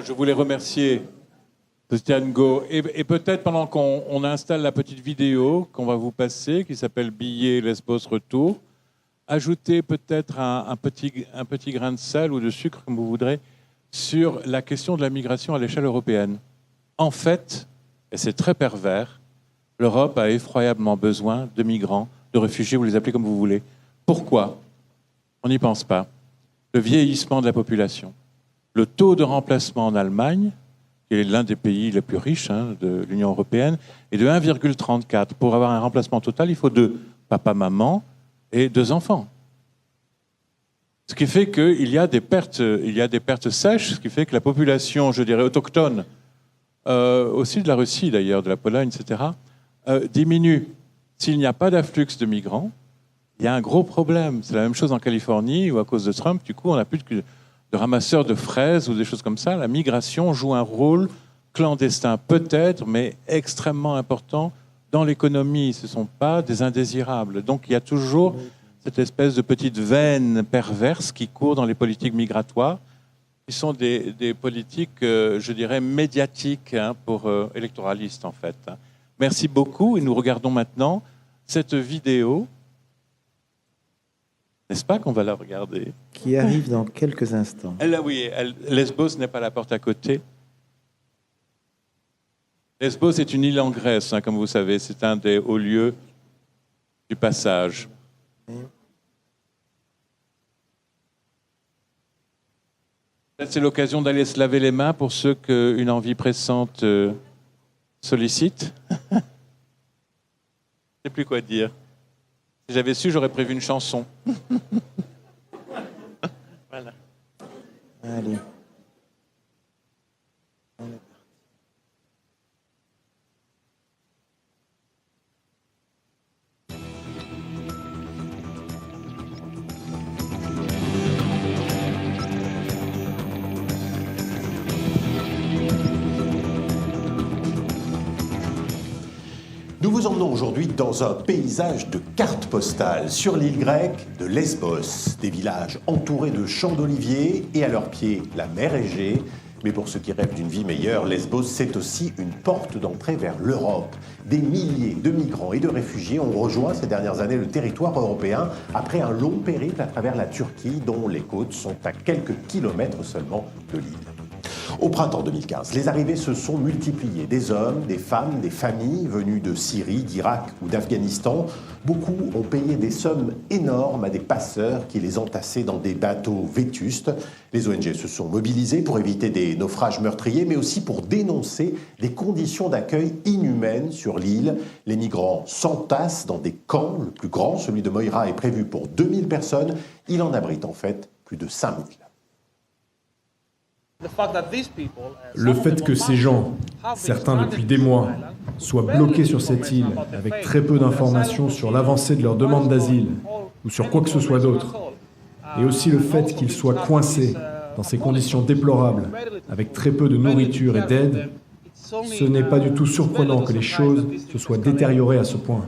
je voulais remercier Christian Go. Et peut-être pendant qu'on installe la petite vidéo qu'on va vous passer, qui s'appelle Billets Lesbos Retour, ajouter peut-être un petit grain de sel ou de sucre, comme vous voudrez, sur la question de la migration à l'échelle européenne. En fait, et c'est très pervers, l'Europe a effroyablement besoin de migrants, de réfugiés, vous les appelez comme vous voulez. Pourquoi ? On n'y pense pas. Le vieillissement de la population. Le taux de remplacement en Allemagne, qui est l'un des pays les plus riches de l'Union européenne, est de 1,34. Pour avoir un remplacement total, il faut 2 papa, maman et 2 enfants. Ce qui fait qu'il y a des pertes sèches, ce qui fait que la population, je dirais, autochtone, aussi de la Russie d'ailleurs, de la Pologne, etc., diminue. S'il n'y a pas d'afflux de migrants, il y a un gros problème. C'est la même chose en Californie, où à cause de Trump, du coup, on n'a plus de ramasseurs de fraises ou des choses comme ça. La migration joue un rôle clandestin, peut-être, mais extrêmement important dans l'économie. Ce ne sont pas des indésirables. Donc, il y a toujours cette espèce de petite veine perverse qui court dans les politiques migratoires, qui sont des politiques, je dirais, médiatiques pour électoralistes, en fait. Merci beaucoup. Et nous regardons maintenant cette vidéo. N'est-ce pas qu'on va la regarder ? Qui arrive dans quelques instants. Lesbos n'est pas la porte à côté. Lesbos est une île en Grèce, comme vous savez. C'est un des hauts lieux du passage. C'est l'occasion d'aller se laver les mains pour ceux qu'une envie pressante sollicite. Je ne sais plus quoi dire. Si j'avais su, j'aurais prévu une chanson. Voilà. Allez. Nous vous emmenons aujourd'hui dans un paysage de cartes postales sur l'île grecque de Lesbos. Des villages entourés de champs d'oliviers et à leurs pieds la mer Égée. Mais pour ceux qui rêvent d'une vie meilleure, Lesbos, c'est aussi une porte d'entrée vers l'Europe. Des milliers de migrants et de réfugiés ont rejoint ces dernières années le territoire européen après un long périple à travers la Turquie, dont les côtes sont à quelques kilomètres seulement de l'île. Au printemps 2015, les arrivées se sont multipliées. Des hommes, des femmes, des familles venues de Syrie, d'Irak ou d'Afghanistan. Beaucoup ont payé des sommes énormes à des passeurs qui les entassaient dans des bateaux vétustes. Les ONG se sont mobilisées pour éviter des naufrages meurtriers, mais aussi pour dénoncer des conditions d'accueil inhumaines sur l'île. Les migrants s'entassent dans des camps. Le plus grand, celui de Moira, est prévu pour 2000 personnes. Il en abrite en fait plus de 5000. Le fait que ces gens, certains depuis des mois, soient bloqués sur cette île avec très peu d'informations sur l'avancée de leur demande d'asile ou sur quoi que ce soit d'autre, et aussi le fait qu'ils soient coincés dans ces conditions déplorables avec très peu de nourriture et d'aide, ce n'est pas du tout surprenant que les choses se soient détériorées à ce point.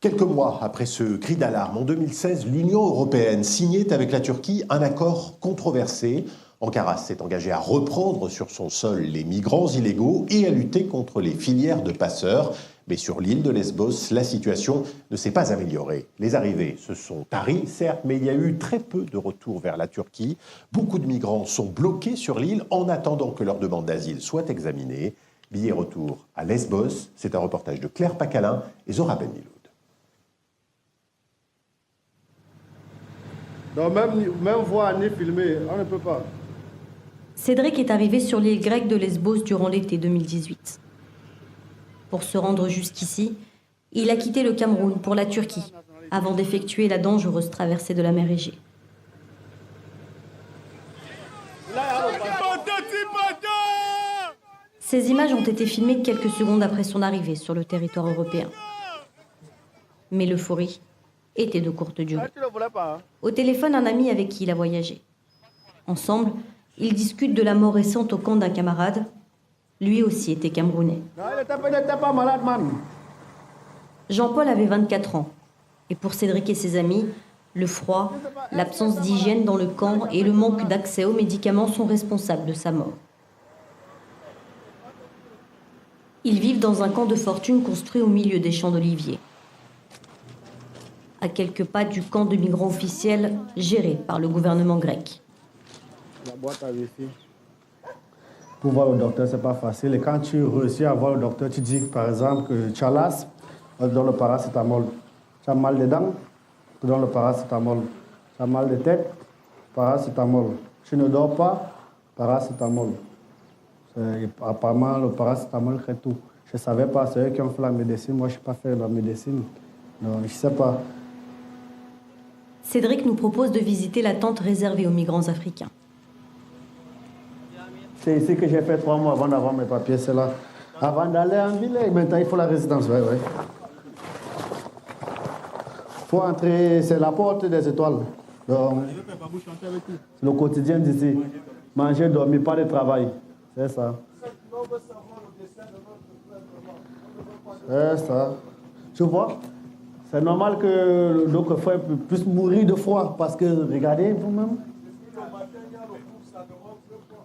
Quelques mois après ce cri d'alarme, en 2016, l'Union européenne signait avec la Turquie un accord controversé. Ankara s'est engagé à reprendre sur son sol les migrants illégaux et à lutter contre les filières de passeurs. Mais sur l'île de Lesbos, la situation ne s'est pas améliorée. Les arrivées se sont taries, certes, mais il y a eu très peu de retours vers la Turquie. Beaucoup de migrants sont bloqués sur l'île en attendant que leur demande d'asile soit examinée. Billet retour à Lesbos, c'est un reportage de Claire Pacalin et Zora Benmiloud. Donc même voir ni filmer, on ne peut pas. Cédric est arrivé sur l'île grecque de Lesbos durant l'été 2018. Pour se rendre jusqu'ici, il a quitté le Cameroun pour la Turquie, avant d'effectuer la dangereuse traversée de la mer Égée. Ces images ont été filmées quelques secondes après son arrivée sur le territoire européen. Mais l'euphorie était de courte durée. Au téléphone, un ami avec qui il a voyagé. Ensemble, ils discutent de la mort récente au camp d'un camarade. Lui aussi était camerounais. Jean-Paul avait 24 ans. Et pour Cédric et ses amis, Le froid, l'absence d'hygiène dans le camp et le manque d'accès aux médicaments sont responsables de sa mort. Ils vivent dans un camp de fortune construit au milieu des champs d'oliviers, à quelques pas du camp de migrants officiel géré par le gouvernement grec. La boîte à wifi. Pour voir le docteur, c'est pas facile. Et quand tu réussis à voir le docteur, tu dis par exemple que tu as l'asthme, on te donne le paracétamol. Tu as mal des dents, on te donne le paracétamol. Tu as mal de tête, paracétamol. Tu ne dors pas, paracétamol. Apparemment, le paracétamol fait tout. Je ne savais pas, c'est eux qui ont fait la médecine. Moi, je n'ai pas fait la médecine. Donc, je ne sais pas. Cédric nous propose de visiter la tente réservée aux migrants africains. C'est ici que j'ai fait 3 mois avant d'avoir mes papiers, c'est là. Avant d'aller en ville, maintenant il faut la résidence, ouais. Il faut entrer, c'est la porte des étoiles. Donc, c'est le quotidien d'ici. Manger, dormir, pas de travail. C'est ça. C'est ça. Tu vois, c'est normal que notre frère puisse mourir de froid parce que, regardez vous-même,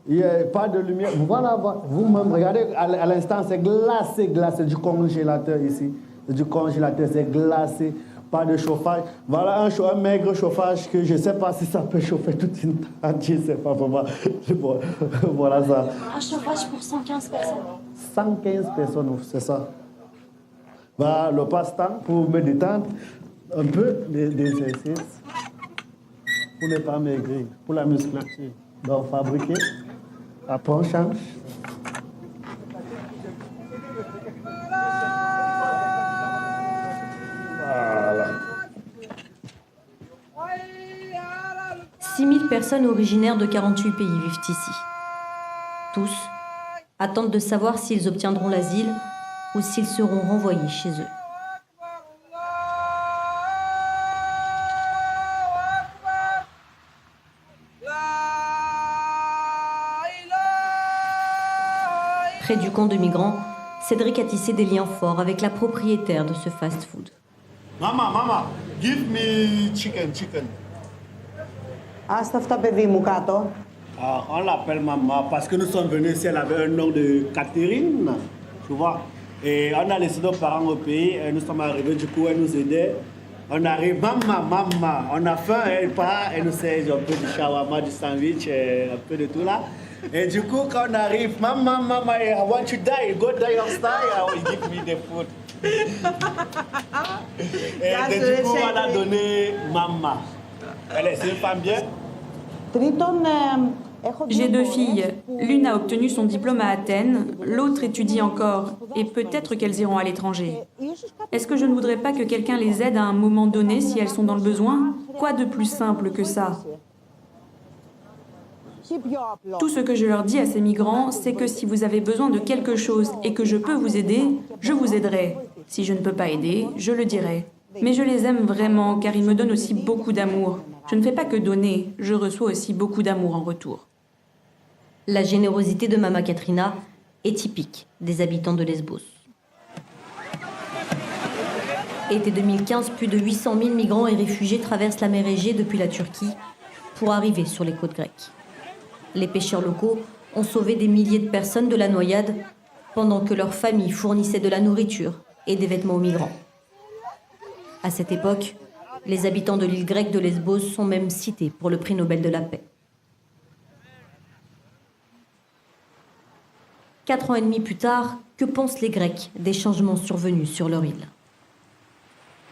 il n'y a pas de lumière. Voilà, vous-même, regardez, à l'instant, c'est glacé du congélateur ici. Du congélateur, c'est glacé. Pas de chauffage. Voilà un maigre chauffage que je ne sais pas si ça peut chauffer toute une tente. Je ne sais pas vraiment. Voilà ça. Un chauffage pour 115 personnes. 115 personnes, c'est ça. Voilà, le passe-temps pour me détendre. Un peu d'exercice. Pour ne pas maigrir. Pour la musculature. Donc, fabriquer. Après, on change. Voilà. 6000 personnes originaires de 48 pays vivent ici. Tous attendent de savoir s'ils obtiendront l'asile ou s'ils seront renvoyés chez eux. Près du camp de migrants, Cédric a tissé des liens forts avec la propriétaire de ce fast-food. Mama, give me chicken. Asta αυτά παιδί μου κάτω. On l'appelle maman parce que nous sommes venus ici, elle avait un nom de Catherine, tu vois. Et on a laissé nos parents au pays, et nous sommes arrivés, du coup, elle nous aidait. On arrive, maman, on a faim, elle part, elle nous sert un peu du shawarma, du sandwich, un peu de tout là. Et du coup, quand on arrive, maman, I want to die, go die your style, you give me the food. Et du coup, on a donné maman. C'est une femme bien. J'ai 2 filles. L'une a obtenu son diplôme à Athènes, l'autre étudie encore, et peut-être qu'elles iront à l'étranger. Est-ce que je ne voudrais pas que quelqu'un les aide à un moment donné si elles sont dans le besoin? Quoi de plus simple que ça? Tout ce que je leur dis à ces migrants, c'est que si vous avez besoin de quelque chose et que je peux vous aider, je vous aiderai. Si je ne peux pas aider, je le dirai. Mais je les aime vraiment car ils me donnent aussi beaucoup d'amour. Je ne fais pas que donner, je reçois aussi beaucoup d'amour en retour. La générosité de Mama Katrina est typique des habitants de Lesbos. Été 2015, plus de 800 000 migrants et réfugiés traversent la mer Égée depuis la Turquie pour arriver sur les côtes grecques. Les pêcheurs locaux ont sauvé des milliers de personnes de la noyade pendant que leurs familles fournissaient de la nourriture et des vêtements aux migrants. À cette époque, les habitants de l'île grecque de Lesbos sont même cités pour le prix Nobel de la paix. 4 ans et demi plus tard, que pensent les Grecs des changements survenus sur leur île?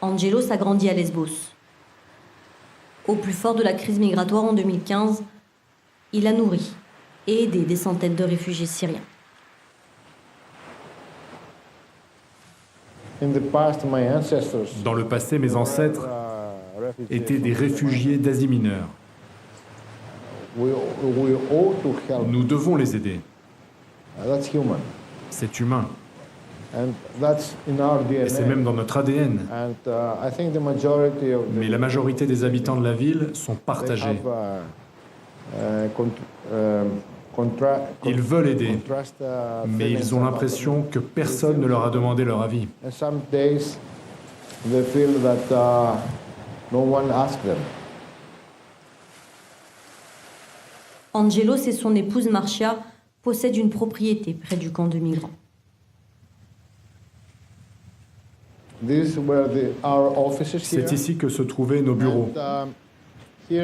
Angelos a grandi à Lesbos. Au plus fort de la crise migratoire en 2015, il a nourri et aidé des centaines de réfugiés syriens. Dans le passé, mes ancêtres étaient des réfugiés d'Asie mineure. Nous devons les aider. C'est humain. Et c'est même dans notre ADN. Mais la majorité des habitants de la ville sont partagés. Ils veulent aider, mais ils ont l'impression que personne ne leur a demandé leur avis. Angelos et son épouse Marcia possèdent une propriété près du camp de migrants. C'est ici que se trouvaient nos bureaux. Et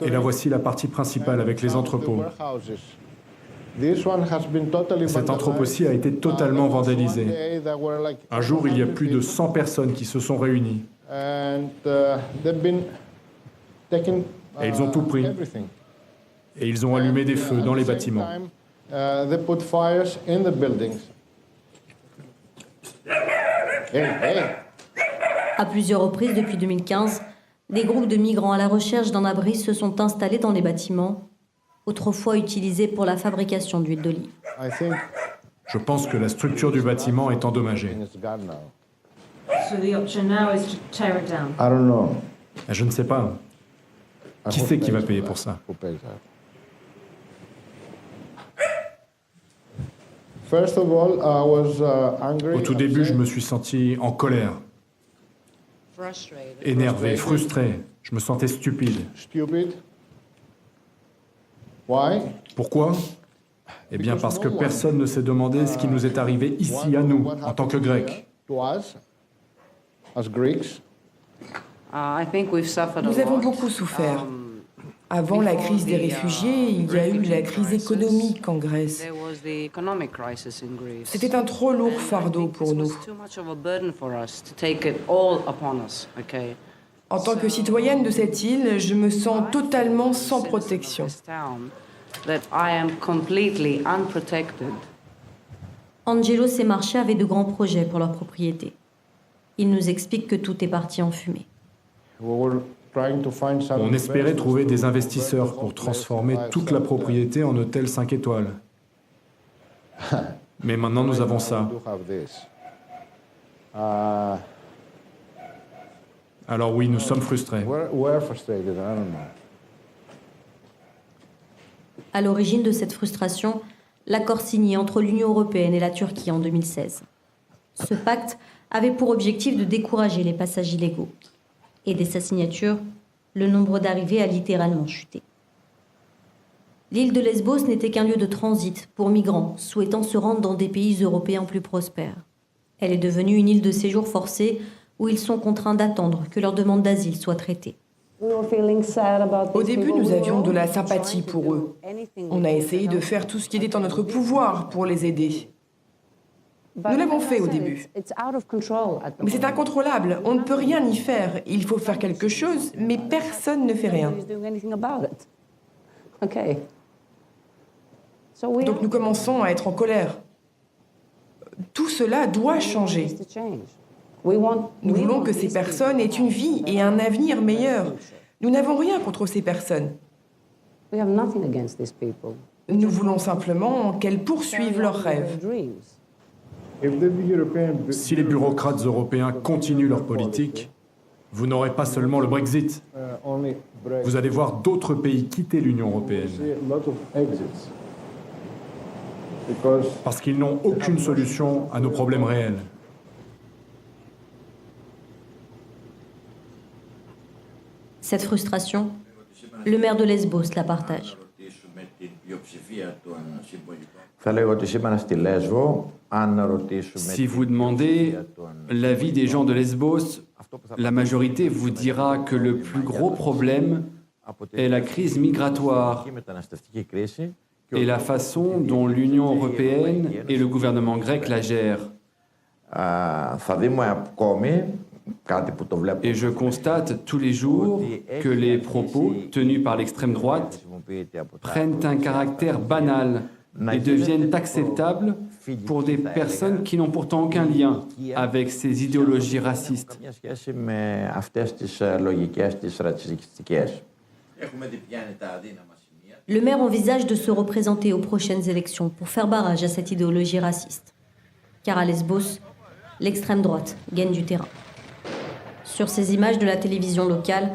là voici la partie principale avec les entrepôts. Cet entrepôt-ci a été totalement vandalisé. Un jour, il y a plus de 100 personnes qui se sont réunies. Et ils ont tout pris. Et ils ont allumé des feux dans les bâtiments. À plusieurs reprises depuis 2015, des groupes de migrants à la recherche d'un abri se sont installés dans les bâtiments, autrefois utilisés pour la fabrication d'huile d'olive. Je pense que la structure du bâtiment est endommagée. Je ne sais pas. Qui c'est qui va payer pour ça? Au tout début, je me suis senti en colère, énervé, frustré. Je me sentais stupide. Pourquoi? Eh bien parce que personne ne s'est demandé ce qui nous est arrivé ici à nous, en tant que Grecs. Nous avons beaucoup souffert. Avant la crise des réfugiés, il y a eu la crise économique en Grèce. C'était un trop lourd fardeau pour nous. En tant que citoyenne de cette île, je me sens totalement sans protection. Angelos et Marcia avaient de grands projets pour leur propriété. Ils nous expliquent que tout est parti en fumée. On espérait trouver des investisseurs pour transformer toute la propriété en hôtel 5 étoiles. Mais maintenant, nous avons ça. Alors oui, nous sommes frustrés. À l'origine de cette frustration, l'accord signé entre l'Union européenne et la Turquie en 2016. Ce pacte avait pour objectif de décourager les passages illégaux. Et dès sa signature, le nombre d'arrivées a littéralement chuté. L'île de Lesbos n'était qu'un lieu de transit pour migrants souhaitant se rendre dans des pays européens plus prospères. Elle est devenue une île de séjour forcé où ils sont contraints d'attendre que leur demande d'asile soit traitée. Au début, nous avions de la sympathie pour eux. On a essayé de faire tout ce qui était en notre pouvoir pour les aider. Nous l'avons fait au début. Mais c'est incontrôlable, on ne peut rien y faire. Il faut faire quelque chose, mais personne ne fait rien. Donc nous commençons à être en colère. Tout cela doit changer. Nous voulons que ces personnes aient une vie et un avenir meilleur. Nous n'avons rien contre ces personnes. Nous voulons simplement qu'elles poursuivent leurs rêves. Si les bureaucrates européens continuent leur politique, vous n'aurez pas seulement le Brexit. Vous allez voir d'autres pays quitter l'Union européenne. Parce qu'ils n'ont aucune solution à nos problèmes réels. Cette frustration, le maire de Lesbos la partage. Si vous demandez l'avis des gens de Lesbos, la majorité vous dira que le plus gros problème est la crise migratoire et la façon dont l'Union européenne et le gouvernement grec la gèrent. Et je constate tous les jours que les propos tenus par l'extrême droite prennent un caractère banal et deviennent acceptables pour des personnes qui n'ont pourtant aucun lien avec ces idéologies racistes. Le maire envisage de se représenter aux prochaines élections pour faire barrage à cette idéologie raciste. Car à Lesbos, l'extrême droite gagne du terrain. Sur ces images de la télévision locale,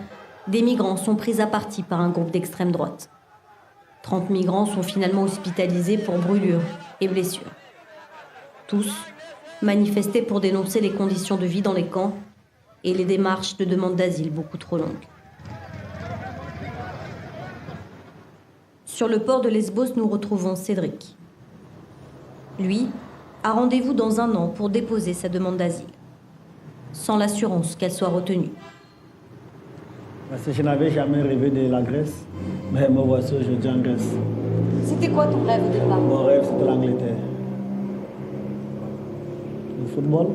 des migrants sont pris à partie par un groupe d'extrême droite. 30 migrants sont finalement hospitalisés pour brûlures et blessures. Tous manifestaient pour dénoncer les conditions de vie dans les camps et les démarches de demande d'asile beaucoup trop longues. Sur le port de Lesbos, nous retrouvons Cédric. Lui a rendez-vous dans 1 an pour déposer sa demande d'asile, sans l'assurance qu'elle soit retenue. Parce que je n'avais jamais rêvé de la Grèce, mais me voici aujourd'hui en Grèce. C'était quoi ton rêve au départ? Mon rêve, c'était l'Angleterre. Le football.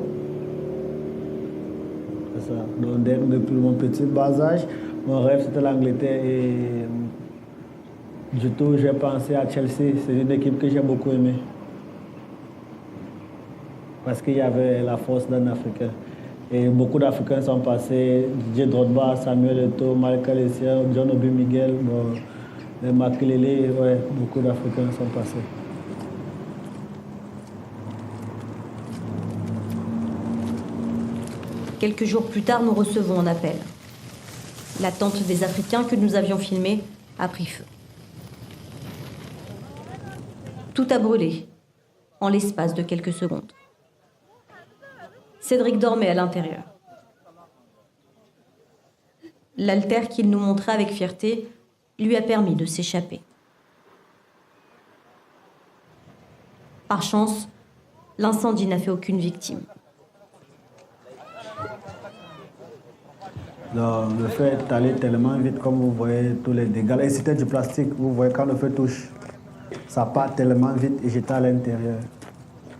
C'est ça. Donc, depuis mon petit bas âge, mon rêve, c'était l'Angleterre. Et du tout, j'ai pensé à Chelsea. C'est une équipe que j'ai beaucoup aimée. Parce qu'il y avait la force d'un Africain. Et beaucoup d'Africains sont passés, Didier Drogba, Samuel Eto'o, Michael Essien, John Obi Miguel, Makelele, ouais, beaucoup d'Africains sont passés. Quelques jours plus tard, nous recevons un appel. La tente des Africains que nous avions filmée a pris feu. Tout a brûlé, en l'espace de quelques secondes. Cédric dormait à l'intérieur. L'haltère qu'il nous montrait avec fierté lui a permis de s'échapper. Par chance, l'incendie n'a fait aucune victime. Non, le feu est allé tellement vite, comme vous voyez tous les dégâts. Et c'était du plastique, vous voyez quand le feu touche, ça part tellement vite et j'étais à l'intérieur.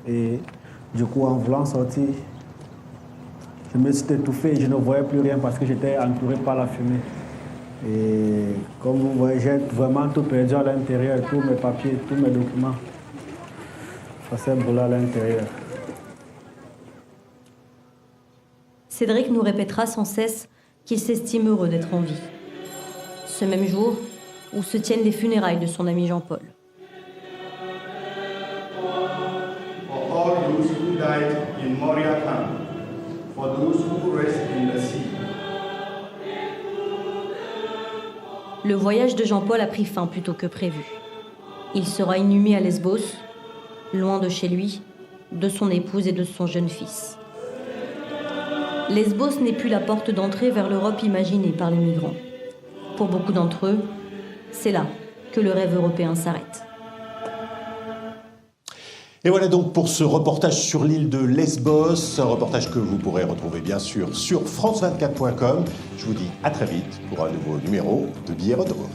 Et du coup, en voulant sortir, je me suis étouffé et je ne voyais plus rien parce que j'étais entouré par la fumée. Et comme vous voyez, j'ai vraiment tout perdu à l'intérieur, tous mes papiers, tous mes documents. Ça s'est brûlé à l'intérieur. Cédric nous répétera sans cesse qu'il s'estime heureux d'être en vie. Ce même jour où se tiennent les funérailles de son ami Jean-Paul. For all those who died in Moria camp, for those who rest in the sea. Le voyage de Jean-Paul a pris fin plus tôt que prévu. Il sera inhumé à Lesbos, loin de chez lui, de son épouse et de son jeune fils. Lesbos n'est plus la porte d'entrée vers l'Europe imaginée par les migrants. Pour beaucoup d'entre eux, c'est là que le rêve européen s'arrête. Et voilà donc pour ce reportage sur l'île de Lesbos, un reportage que vous pourrez retrouver bien sûr sur france24.com. Je vous dis à très vite pour un nouveau numéro de Billets Retour.